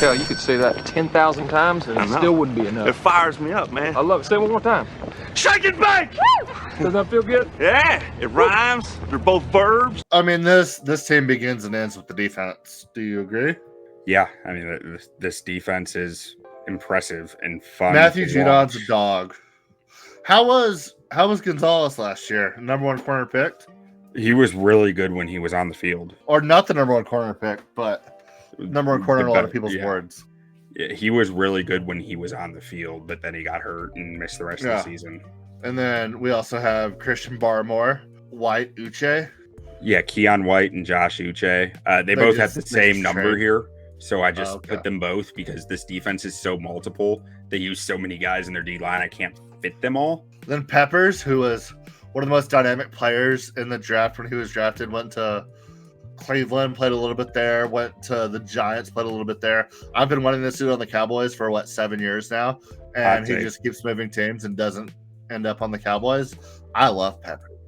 Hell, you could say that 10,000 times and it still wouldn't be enough. It fires me up, man. I love it. Say it one more time. Shake and bake! Does that feel good? Yeah, it rhymes. They're both verbs. I mean, this team begins and ends with the defense. Do you agree? Yeah, I mean, this defense is impressive and fun. Matthew Judon's a dog. How was Gonzalez last year? Number one corner picked? He was really good when he was on the field. Or not the number one corner pick, but number one corner in a lot of people's words. Yeah, he was really good when he was on the field, but then he got hurt and missed the rest of the season. And then we also have Christian Barmore, White, Uche. Yeah, Keon White and Josh Uche. They both have the same number here. So I just put them both because this defense is so multiple. They use so many guys in their D-line. I can't fit them all. Then Peppers, who was one of the most dynamic players in the draft when he was drafted, went to Cleveland, played a little bit there, went to the Giants, played a little bit there. I've been wanting this dude on the Cowboys for, 7 years now? And he just keeps moving teams and doesn't end up on the Cowboys. I love Peppers.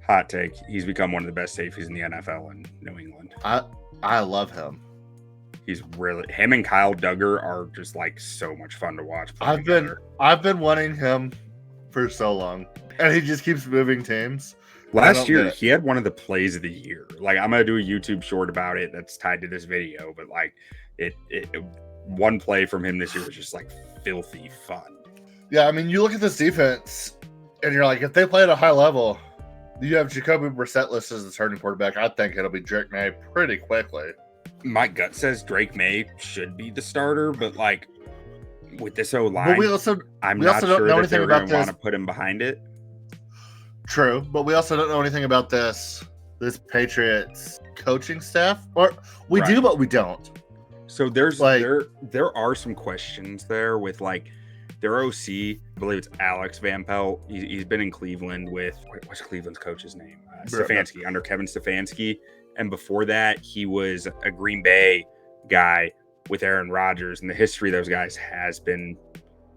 Hot take. He's become one of the best safeties in the NFL in New England. I love him. He's really him and Kyle Duggar are just like so much fun to watch. I've been wanting him for so long, and he just keeps moving teams. Last year, he had one of the plays of the year. Like, I'm gonna do a YouTube short about it that's tied to this video, but like it one play from him this year was just like filthy fun. Yeah, I mean, you look at this defense, and you're like, if they play at a high level, you have Jacoby Brissett listed as the starting quarterback. I think it'll be Drake Maye pretty quickly. My gut says Drake Maye should be the starter, but like with this O line, I'm not sure that they're going to want to put him behind it. True, but we also don't know anything about this Patriots coaching staff, or we do, but we don't. So there's there are some questions there with like their OC. I believe it's Alex Van Pelt. He's been in Cleveland with what's Cleveland's coach's name? Stefanski, under Kevin Stefanski. And before that, he was a Green Bay guy with Aaron Rodgers. And the history of those guys has been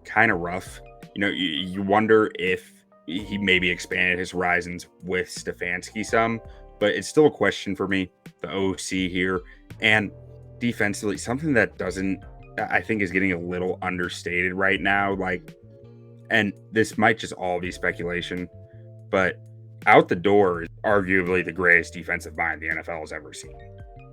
kind of rough. You know, you wonder if he maybe expanded his horizons with Stefanski some. But it's still a question for me, the OC here. And defensively, something that I think is getting a little understated right now. Like, and this might just all be speculation, but out the door is arguably the greatest defensive mind the NFL has ever seen.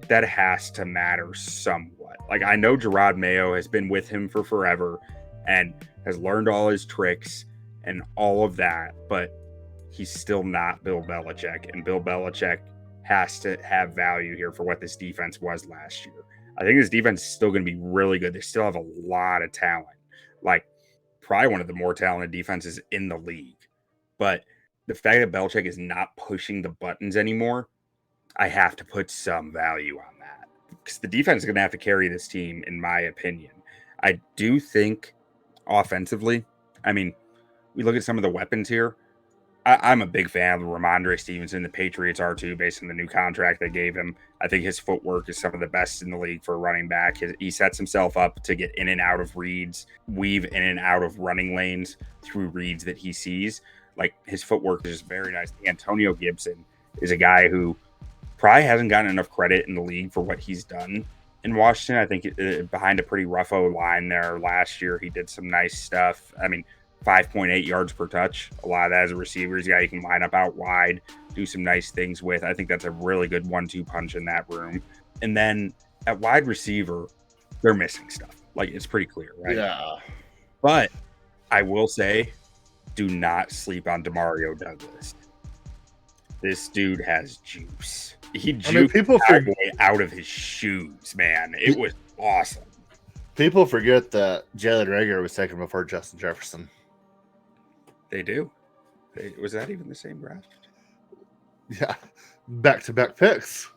That has to matter somewhat. Like, I know Gerard Mayo has been with him for forever and has learned all his tricks and all of that, but he's still not Bill Belichick, and Bill Belichick has to have value here for what this defense was last year. I think this defense is still going to be really good. They still have a lot of talent, like probably one of the more talented defenses in the league, but the fact that Belichick is not pushing the buttons anymore, I have to put some value on that. Because the defense is going to have to carry this team, in my opinion. I do think offensively, I mean, we look at some of the weapons here. I'm a big fan of Rhammondre Stevenson. The Patriots are too, based on the new contract they gave him. I think his footwork is some of the best in the league for a running back. He sets himself up to get in and out of reads, weave in and out of running lanes through reads that he sees. Like, his footwork is just very nice. Antonio Gibson is a guy who probably hasn't gotten enough credit in the league for what he's done in Washington. I think behind a pretty rough O-line there last year, he did some nice stuff. I mean, 5.8 yards per touch. A lot of that as a receiver. He's a guy you can line up out wide, do some nice things with. I think that's a really good 1-2 punch in that room. And then at wide receiver, they're missing stuff. Like, it's pretty clear, right? Yeah. But I will say, do not sleep on Demario Douglas. This dude has juice. He juked Cowboy out of his shoes, man. It was awesome. People forget that Jalen Reagor was taken before Justin Jefferson. They do. Was that even the same draft? Yeah. Back-to-back picks.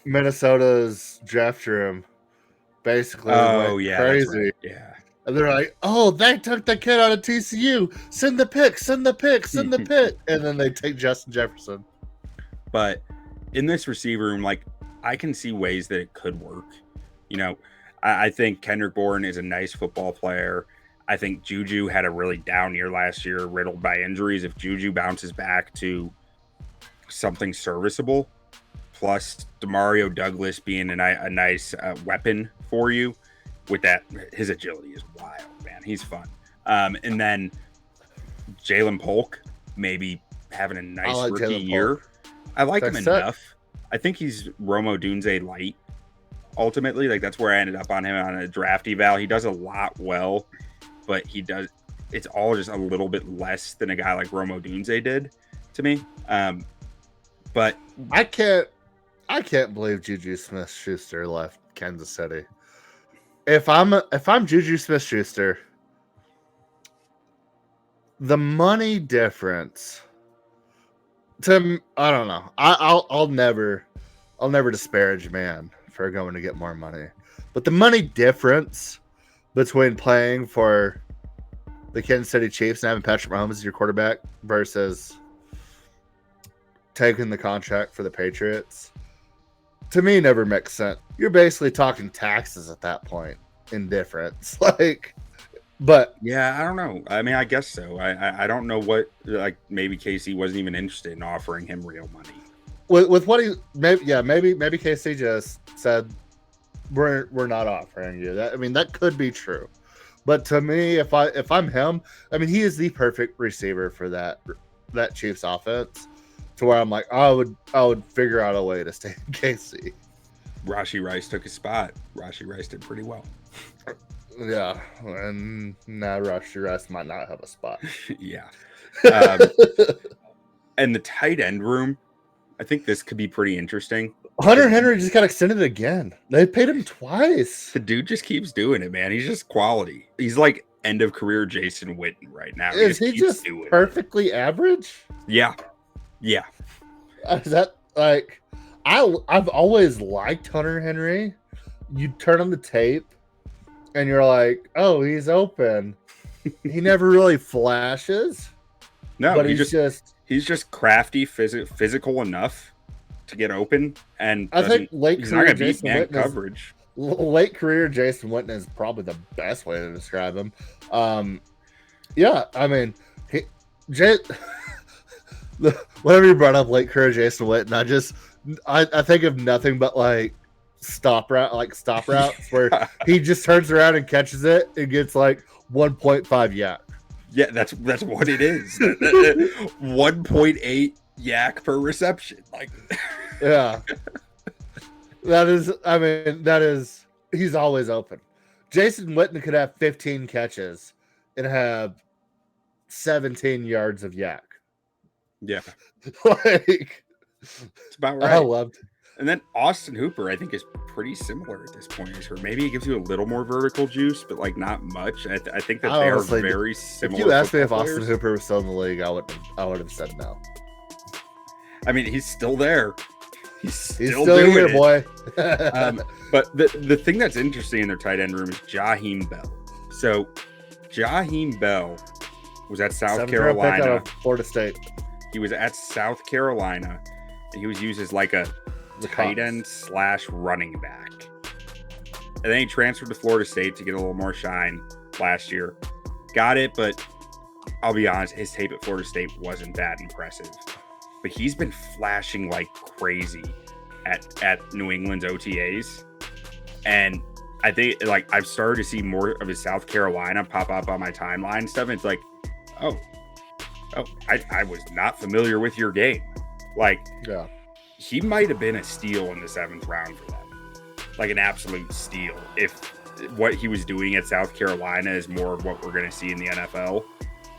Minnesota's draft room basically went crazy. Right. Yeah. And they're like, oh, they took the kid out of TCU. Send the pick, send the pick, send the pick. And then they take Justin Jefferson. But in this receiver room, like, I can see ways that it could work. You know, I think Kendrick Bourne is a nice football player. I think Juju had a really down year last year, riddled by injuries. If Juju bounces back to something serviceable, plus Demario Douglas being a nice weapon for you, with that. His agility is wild, man. He's fun. And then Jalen Polk, maybe having a nice rookie year. I like him enough. I think he's Romo Dunze light. Ultimately, like that's where I ended up on him on a draft eval. He does a lot well, but it's all just a little bit less than a guy like Romo Dunze did to me. But I can't believe Juju Smith-Schuster left Kansas City. If I'm Juju Smith-Schuster, the money difference I don't know. I'll never disparage man for going to get more money, but the money difference between playing for the Kansas City Chiefs and having Patrick Mahomes as your quarterback versus taking the contract for the Patriots, to me, never makes sense. You're basically talking taxes at that point in difference. But yeah, I don't know. I mean, I guess so. I don't know what, like, maybe KC wasn't even interested in offering him real money. With what maybe KC just said, we're not offering you that. I mean, that could be true. But to me, if I'm him, I mean, he is the perfect receiver for that Chiefs offense, to where I'm like, I would figure out a way to stay in KC. Rashee Rice took his spot. Rashee Rice did pretty well. Yeah, and now Rashee Rice might not have a spot. Yeah. And the tight end room, I think this could be pretty interesting. Hunter Henry just got extended again. They paid him twice. The dude just keeps doing it, man. He's just quality. He's like end of career Jason Witten right now. Is he just perfectly average? Yeah. Yeah. Is that like I've always liked Hunter Henry. You turn on the tape and you're like, oh, he's open. He never really flashes. No, but he's just crafty, physical enough to get open, and I think he's not going to beat man coverage. Late career Jason Witten is probably the best way to describe him. Yeah, I mean, whenever you brought up late career Jason Witten, I think of nothing but like stop routes where he just turns around and catches it and gets like 1.5 yak. Yeah, that's what it is. 1.8 yak per reception. Like, yeah, that is. He's always open. Jason Witten could have 15 catches and have 17 yards of yak. Yeah, like it's about right. I loved it. And then Austin Hooper, I think, is pretty similar at this point. Maybe it gives you a little more vertical juice, but like not much. I think that they are very similar. If you asked me if Austin Hooper was still in the league, I would have said no. I mean, he's still there. He's still doing here, boy. But the thing that's interesting in their tight end room is Jaheim Bell. So Jaheim Bell was at South Carolina. Out of Florida State. He was at South Carolina, and he was used as like a tight end / running back. And then he transferred to Florida State to get a little more shine last year. Got it, but I'll be honest, his tape at Florida State wasn't that impressive. But he's been flashing like crazy at New England's OTAs. And I think like I've started to see more of his South Carolina pop up on my timeline and stuff. And it's like, oh, I was not familiar with your game. Like, yeah. He might have been a steal in the 7th round for them. Like an absolute steal. If what he was doing at South Carolina is more of what we're going to see in the NFL,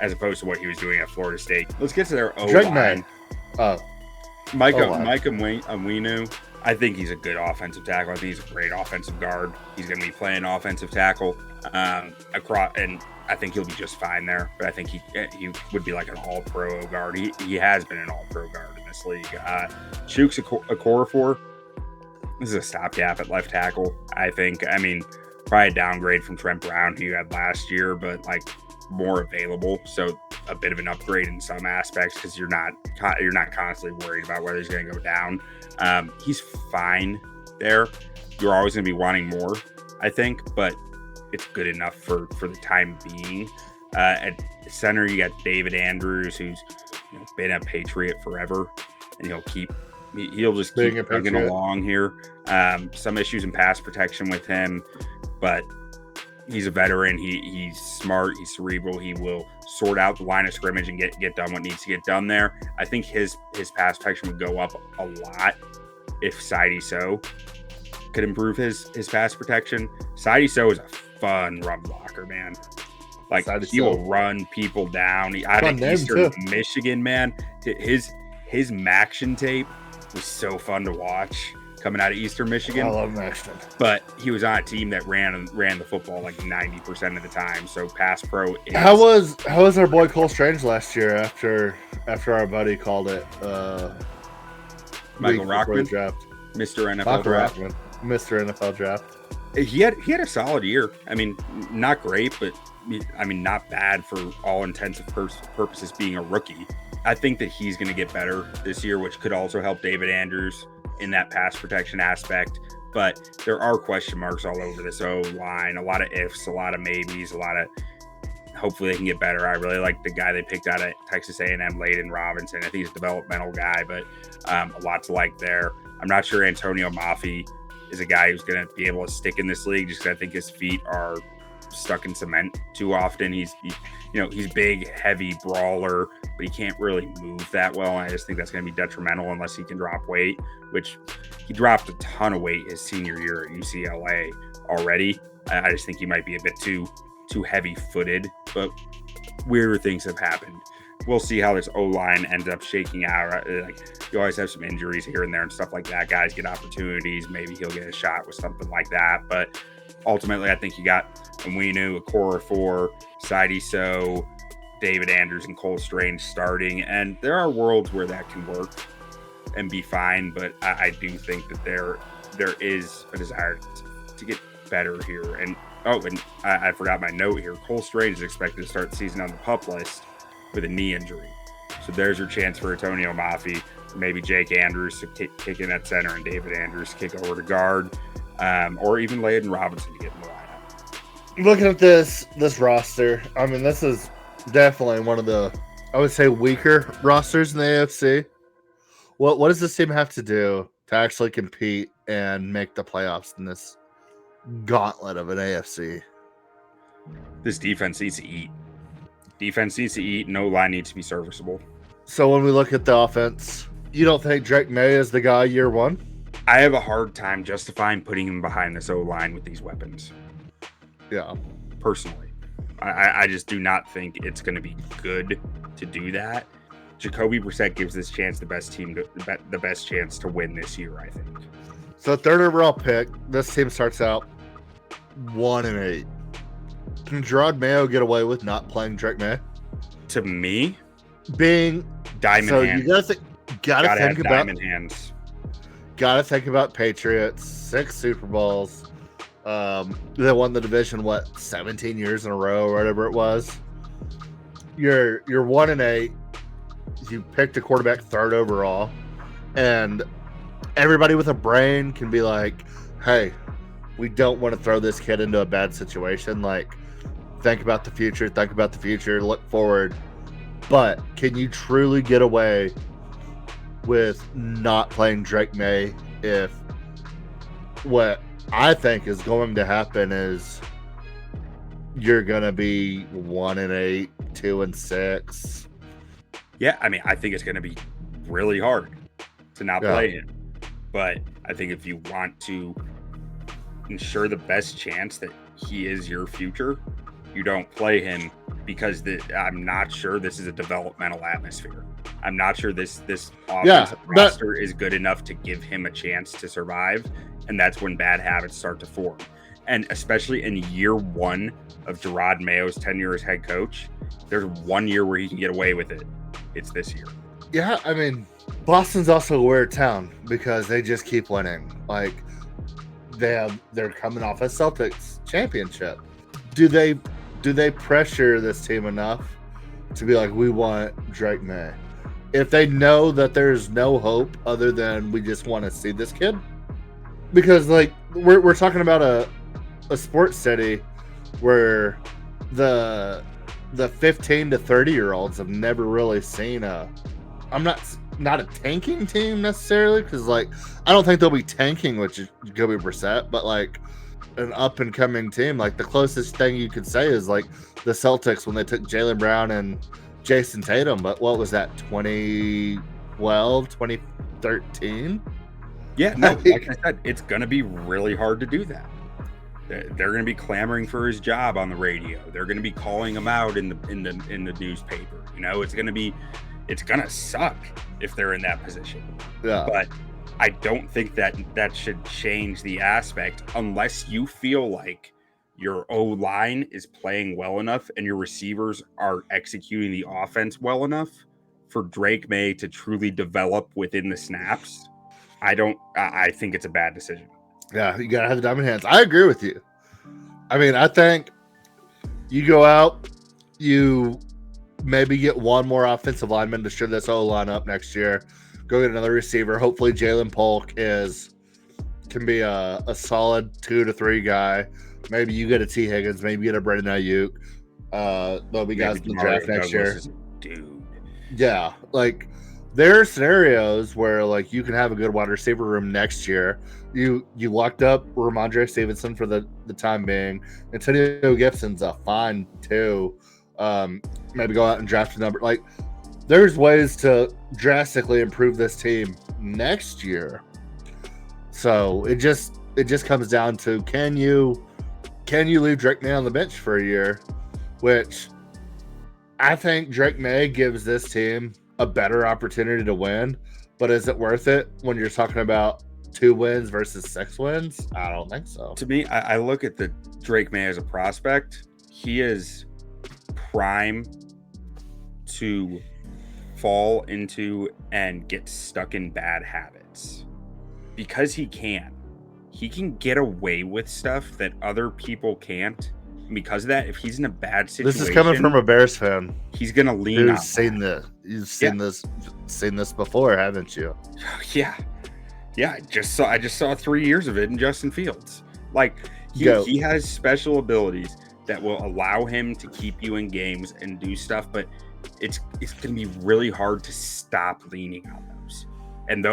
as opposed to what he was doing at Florida State. Let's get to their O-line. Micah Onwenu. I think he's a good offensive tackle. I think he's a great offensive guard. He's going to be playing offensive tackle across, and I think he'll be just fine there. But I think he would be like an all-pro guard. He has been an all-pro guard in this league. Chuks Okorafor. This is a stopgap at left tackle, I think. I mean, probably a downgrade from Trent Brown, who you had last year, but like more available. So a bit of an upgrade in some aspects because you're not constantly worried about whether he's going to go down. He's fine there. You're always going to be wanting more, I think, but it's good enough for the time being. At center, you got David Andrews, who's been a Patriot forever, and he'll just keep plugging along here. Some issues in pass protection with him, but He's a veteran. He's smart. He's cerebral. He will sort out the line of scrimmage and get done what needs to get done there. I think his pass protection would go up a lot if Sidey So could improve his pass protection. Sidey So is a fun run blocker, man. Like, he will run people down. Out of Eastern Michigan, man. His Maction tape was so fun to watch coming out of Eastern Michigan. I love Maction. But he was on a team that ran the football like 90% of the time. So pass pro is... How was our boy Cole Strange last year after our buddy called it Michael Rockman draft? Mr. NFL Michael draft. Rockman, Mr. NFL draft. He had a solid year. I mean, not great, but I mean, not bad for all intents and purposes being a rookie. I think that he's going to get better this year, which could also help David Andrews in that pass protection aspect. But there are question marks all over this O-line, a lot of ifs, a lot of maybes, a lot of hopefully they can get better. I really like the guy they picked out at Texas A&M, Layden Robinson. I think he's a developmental guy, but a lot to like there. I'm not sure Antonio Mafi is a guy who's going to be able to stick in this league just because I think his feet are stuck in cement too often. He's big, heavy brawler, but he can't really move that well. And I just think that's going to be detrimental unless he can drop weight, which he dropped a ton of weight his senior year at UCLA already. I just think he might be a bit too heavy-footed, but weirder things have happened. We'll see how this O-line ends up shaking out. Like, you always have some injuries here and there and stuff like that. Guys get opportunities. Maybe he'll get a shot with something like that. But ultimately, I think you got Onwenu, a core of 4, Sidey So, David Andrews, and Cole Strange starting. And there are worlds where that can work and be fine. But I do think that there is a desire to get better here. And I forgot my note here. Cole Strange is expected to start the season on the PUP list with a knee injury. So there's your chance for Antonio Mafi, maybe Jake Andrews to kick in at center and David Andrews to kick over to guard, or even Layden Robinson to get in the lineup. Looking at this roster, I mean, this is definitely one of the, I would say, weaker rosters in the AFC. What does this team have to do to actually compete and make the playoffs in this gauntlet of an AFC? This defense needs to eat. No line needs to be serviceable. So when we look at the offense, you don't think Drake Maye is the guy year one? I have a hard time justifying putting him behind this O-line with these weapons. Yeah. Personally. I just do not think it's going to be good to do that. Jacoby Brissett gives this chance the best chance to win this year, I think. So 3rd overall pick, this team starts out 1-8. Can Gerard Mayo get away with not playing Drake Maye? To me, being diamond hands. You gotta think about diamond hands. Gotta think about Patriots, 6 Super Bowls. They won the division 17 years in a row or whatever it was. You're 1-8. You picked a quarterback 3rd overall, and everybody with a brain can be like, "Hey, we don't want to throw this kid into a bad situation. Like, think about the future, look forward." But can you truly get away with not playing Drake Maye if what I think is going to happen is you're going to be 1-8, 2-6? Yeah, I mean, I think it's going to be really hard to not play him. But I think if you want to ensure the best chance that he is your future, you don't play him, because I'm not sure this is a developmental atmosphere. I'm not sure this offensive roster is good enough to give him a chance to survive, and that's when bad habits start to form. And especially in year 1 of Gerard Mayo's tenure as head coach, there's 1 year where he can get away with it. It's this year. Yeah, I mean, Boston's also a weird town because they just keep winning. Like, they're coming off a Celtics championship. Do they pressure this team enough to be like, we want Drake Maye? If they know that there's no hope other than we just want to see this kid? Because, like, we're talking about a sports city where the 15 to 30-year-olds have never really seen I'm not a tanking team necessarily, because, like, I don't think they'll be tanking with Jacoby Brissett, but, like, an up and coming team. Like the closest thing you could say is like the Celtics when they took Jaylen Brown and Jason Tatum. But what was that, 2012, 2013? Yeah, no, like I said, it's going to be really hard to do that. They're going to be clamoring for his job on the radio. They're going to be calling him out in the newspaper. You know, it's going to suck if they're in that position. Yeah. But I don't think that should change the aspect unless you feel like your O-line is playing well enough and your receivers are executing the offense well enough for Drake Maye to truly develop within the snaps. I think it's a bad decision. Yeah, you gotta have the diamond hands. I agree with you. I mean, I think you go out, you maybe get one more offensive lineman to shore this whole line up next year. Go get another receiver. Hopefully, Jalen Polk can be a solid 2 to 3 guy. Maybe you get a T. Higgins. Maybe you get a Brandon Ayuk. There'll be guys in the draft next year. Dude. Yeah, like there are scenarios where like you can have a good wide receiver room next year. You locked up Rhammondre Stevenson for the time being. Antonio Gibson's a fine too. Maybe go out and draft a number. Like there's ways to drastically improve this team next year. So it just comes down to can you leave Drake Maye on the bench for a year, which I think Drake Maye gives this team a better opportunity to win, but is it worth it when you're talking about 2 wins versus 6 wins? I don't think so. To me, I look at the Drake Maye as a prospect. He is prime to fall into and get stuck in bad habits because he can get away with stuff that other people can't. And because of that, if he's in a bad situation, this is coming from a Bears fan. He's gonna lean on. You've seen this before, haven't you? Yeah. I just saw 3 years of it in Justin Fields. Like he has special abilities that will allow him to keep you in games and do stuff, but it's going to be really hard to stop leaning on those. And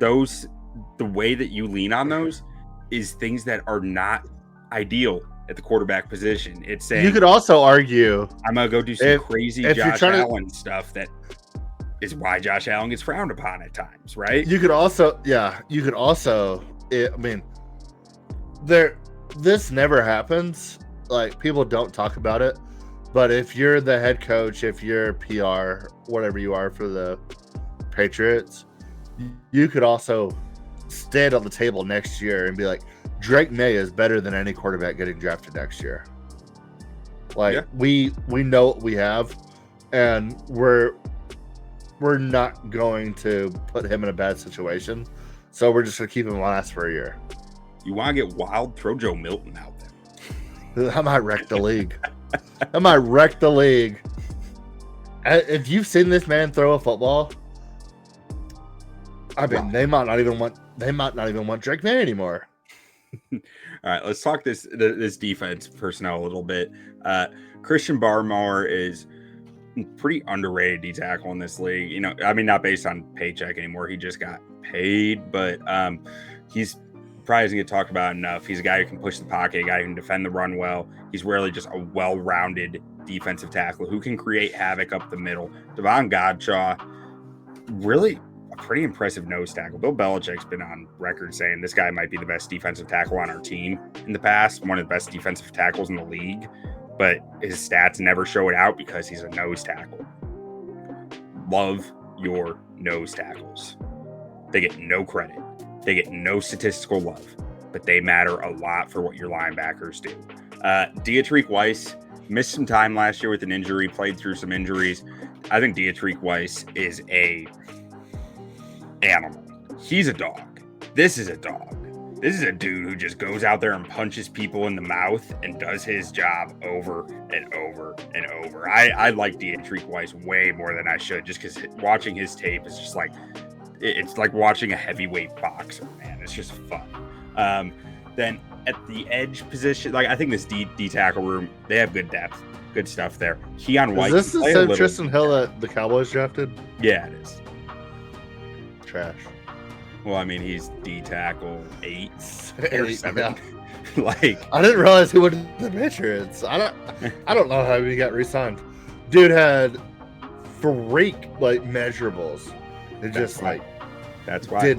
those the way that you lean on those is things that are not ideal at the quarterback position. It's saying you could also argue I'm going to go do some crazy if Josh Allen stuff that is why Josh Allen gets frowned upon at times, right? You could also, I mean, this never happens. Like, people don't talk about it. But if you're the head coach, if you're PR, whatever you are for the Patriots, you could also stand on the table next year and be like, Drake Maye is better than any quarterback getting drafted next year. Like, we know what we have, and we're not going to put him in a bad situation. So we're just going to keep him last for a year. You want to get wild? Throw Joe Milton out there. I might wreck the league. If you've seen this man throw a football, I mean, they might not even want Drake Maye anymore. All right, let's talk this defense personnel a little bit. Christian Barmore is pretty underrated D tackle in this league. You know, I mean, not based on paycheck anymore. He just got paid, but he's probably doesn't get talked about enough. He's a guy who can push the pocket, a guy who can defend the run well. He's really just a well-rounded defensive tackle who can create havoc up the middle. Devon Godshaw, really a pretty impressive nose tackle. Bill Belichick's been on record saying this guy might be the best defensive tackle on our team in the past, one of the best defensive tackles in the league, but his stats never show it out because he's a nose tackle. Love your nose tackles. They get no credit. They get no statistical love, but they matter a lot for what your linebackers do. Dietrich Weiss missed some time last year with an injury, played through some injuries. I think Dietrich Weiss is a animal. He's a dog. This is a dog. This is a dude who just goes out there and punches people in the mouth and does his job over and over and over. I like Dietrich Weiss way more than I should, just because watching his tape is just like, it's like watching a heavyweight boxer, man. It's just fun. Then at the edge position, like I think this D tackle room, they have good depth, good stuff there. Keon White. Is this the same Tristan Hill that the Cowboys drafted? Yeah, it is. Trash. Well, I mean, he's D tackle 8 or 7. Like, I didn't realize he went to the Patriots. I don't know how he got re-signed. Dude had freak like measurables. It just right. That's why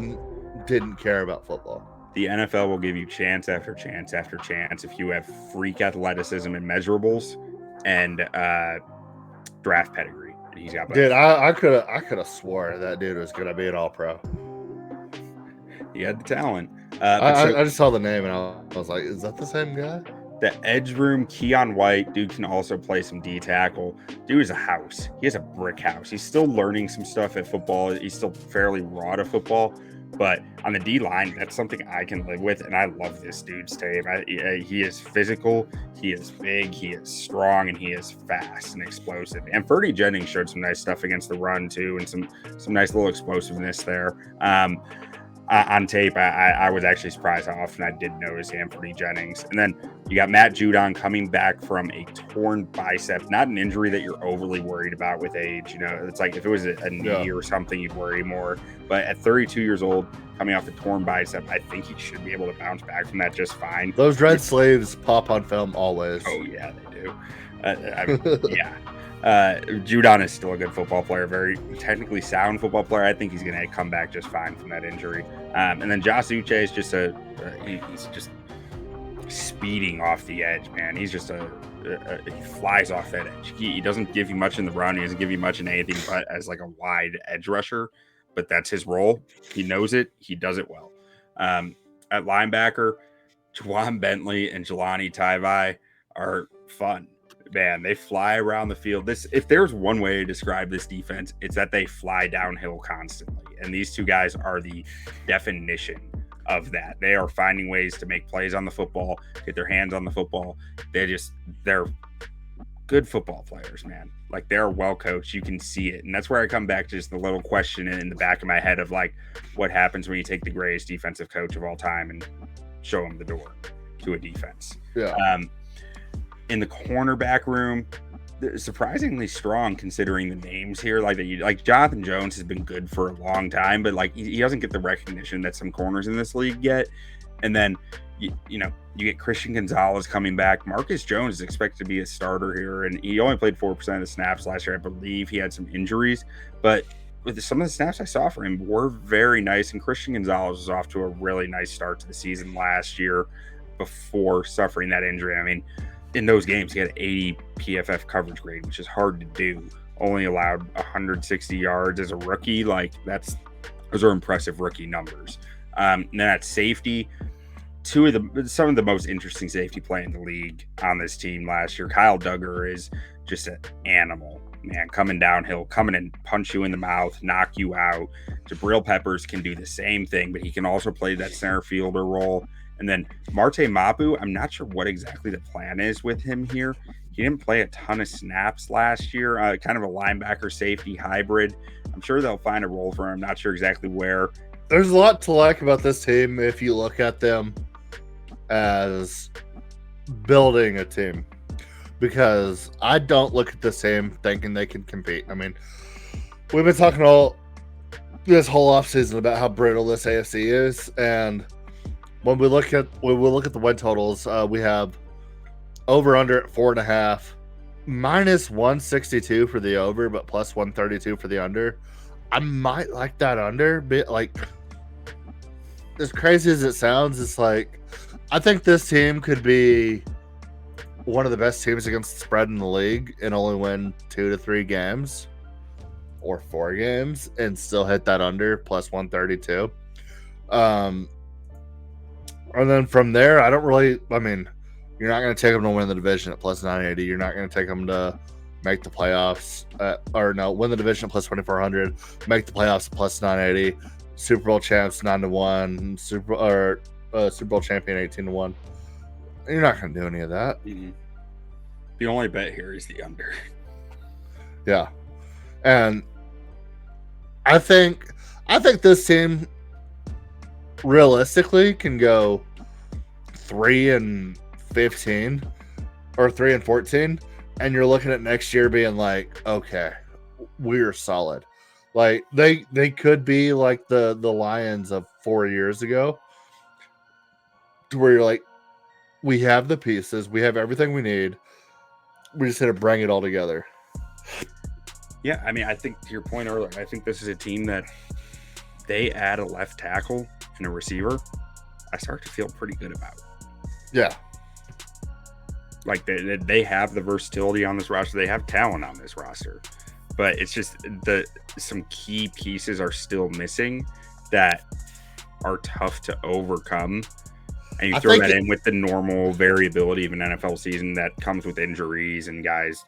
didn't care about football. The NFL will give you chance after chance after chance if you have freak athleticism and measurables and draft pedigree. And he's got both. Dude, I could have swore that dude was gonna be an All-Pro. He had the talent. I just saw the name and I was like, is that the same guy? The edge room, Keon White, dude can also play some D tackle. Dude is a house. He has a brick house. He's still learning some stuff at football. He's still fairly raw to football. But on the D line, that's something I can live with. And I love this dude's tape. He is physical. He is big. He is strong. And he is fast and explosive. And Ferdy Jennings showed some nice stuff against the run, too. And some nice little explosiveness there. On tape, I was actually surprised how often I did notice Ferdy Jennings. And then you got Matt Judon coming back from a torn bicep, not an injury that you're overly worried about with age. You know, it's like if it was a knee or something, you'd worry more. But at 32 years old, coming off a torn bicep, I think he should be able to bounce back from that just fine. Those red sleeves pop on film always. Oh, yeah, they do. Yeah. Judon is still a good football player, very technically sound football player. I think he's going to come back just fine from that injury. And then Josh Uche is just he's just speeding off the edge, man. He's just he flies off that edge. He doesn't give you much in the run. He doesn't give you much in anything but as like a wide edge rusher. But that's his role. He knows it. He does it well. At linebacker, Juwan Bentley and Jelani Tavai are fun. Man, they fly around the field. If there's one way to describe this defense, it's that they fly downhill constantly. And these two guys are the definition of that. They are finding ways to make plays on the football, get their hands on the football. They're good football players, man. Like, they're well coached. You can see it. And that's where I come back to just the little question in the back of my head of like, what happens when you take the greatest defensive coach of all time and show him the door to a defense? Yeah. In the cornerback room, surprisingly strong considering the names here. Like Jonathan Jones has been good for a long time, but like he doesn't get the recognition that some corners in this league get. And then you get Christian Gonzalez coming back. Marcus Jones is expected to be a starter here, and he only played 4% of the snaps last year. I believe he had some injuries, but with some of the snaps I saw for him were very nice. And Christian Gonzalez was off to a really nice start to the season last year before suffering that injury. I mean, in those games, he had 80 PFF coverage grade, which is hard to do. Only allowed 160 yards as a rookie. Like, those are impressive rookie numbers. And then at safety, some of the most interesting safety play in the league on this team last year. Kyle Duggar is just an animal, man, coming downhill, coming and punch you in the mouth, knock you out. Jabril Peppers can do the same thing, but he can also play that center fielder role. And then Marte Mapu, I'm not sure what exactly the plan is with him here. He didn't play a ton of snaps last year, kind of a linebacker safety hybrid. I'm sure they'll find a role for him. Not sure exactly where. There's a lot to like about this team if you look at them as building a team, because I don't look at this team thinking they can compete. I mean, we've been talking all this whole offseason about how brittle this AFC is, and when we look at the win totals, we have over under at 4.5, minus 162 for the over, but plus 132 for the under. I might like that under, but like, as crazy as it sounds, it's like I think this team could be one of the best teams against the spread in the league and only win 2 to 3 games or 4 games and still hit that under plus 132. And then from there, you're not going to take them to win the division at plus 980. You're not going to take them to make the playoffs win the division at plus 2,400, make the playoffs at plus 980, Super Bowl champs 9-1, Super Bowl champion 18-1. You're not going to do any of that. Mm-hmm. The only bet here is the under. Yeah. And I think this team realistically can go 3-15 or 3-14, and you're looking at next year being like, okay, we're solid. Like they could be like the Lions of 4 years ago, to where you're like, we have the pieces. We have everything we need. We just had to bring it all together. Yeah, I mean, I think to your point earlier, I think this is a team that they add a left tackle and a receiver, I start to feel pretty good about. Yeah. Like they have the versatility on this roster. They have talent on this roster. But it's just some key pieces are still missing that are tough to overcome. And you throw that in with the normal variability of an NFL season that comes with injuries and guys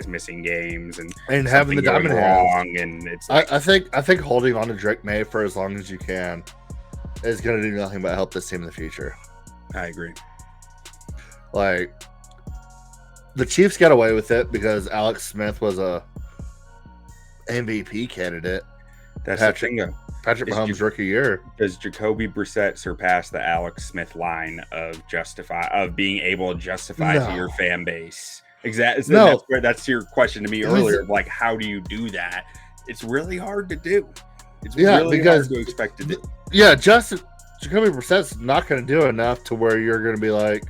missing games and having the diamond wrong. And it's like, I think holding on to Drake Maye for as long as you can is going to do nothing but help this team in the future. I agree. Like, the Chiefs got away with it because Alex Smith was a MVP candidate. That's the thing, though. Patrick Mahomes' rookie year. Does Jacoby Brissett surpass the Alex Smith line of being able to justify to your fan base? Exactly. No. That's your question to me earlier. Like, how do you do that? It's really hard to do. It's really hard to expect to do. Yeah, Jacoby Brissett's not going to do enough to where you're going to be like,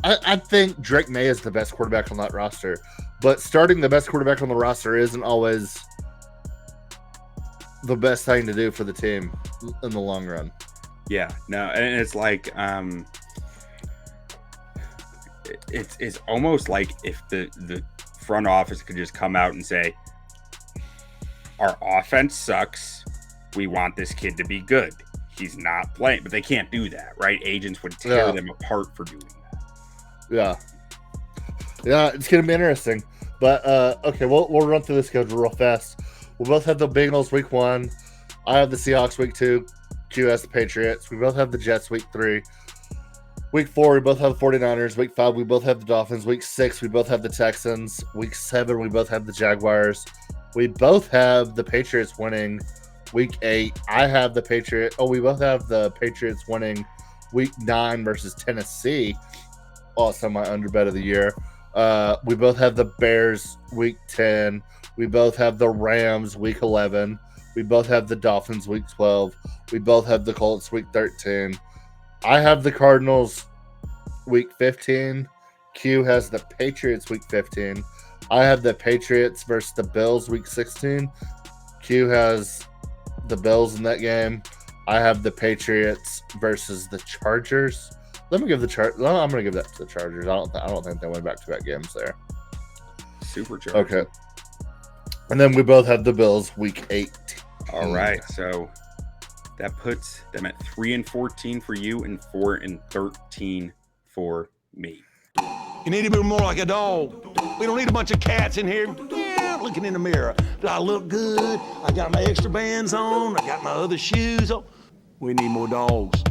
I think Drake Maye is the best quarterback on that roster, but starting the best quarterback on the roster isn't always the best thing to do for the team in the long run. Yeah, no, and it's like it's almost like if the front office could just come out and say, our offense sucks, we want this kid to be good, he's not playing, but they can't do that, right? Agents would tear them apart for doing that. Yeah, it's gonna be interesting. But okay, we'll run through the schedule real fast. We both have the Bengals week 1. I have the Seahawks week 2. Q has the Patriots. We both have the Jets week 3. Week 4, we both have the 49ers. Week 5, we both have the Dolphins. Week 6, we both have the Texans. Week 7, we both have the Jaguars. We both have the Patriots winning week 8. I have the Patriots. Oh, we both have the Patriots winning week 9 versus Tennessee. Also my underbet of the year. We both have the Bears week 10. We both have the Rams week 11. We both have the Dolphins week 12. We both have the Colts week 13. I have the Cardinals week 15. Q has the Patriots week 15. I have the Patriots versus the Bills week 16. Q has the Bills in that game. I have the Patriots versus the Chargers. Let me give I'm going to give that to the Chargers. I don't think they went back-to-back games there. Superchargers. Okay. And then we both have the Bills week 8. All right. So that puts them at 3-14 for you and 4-13 for me. You need to be more like a dog. We don't need a bunch of cats in here looking in the mirror. Do I look good? I got my extra bands on. I got my other shoes on. We need more dogs.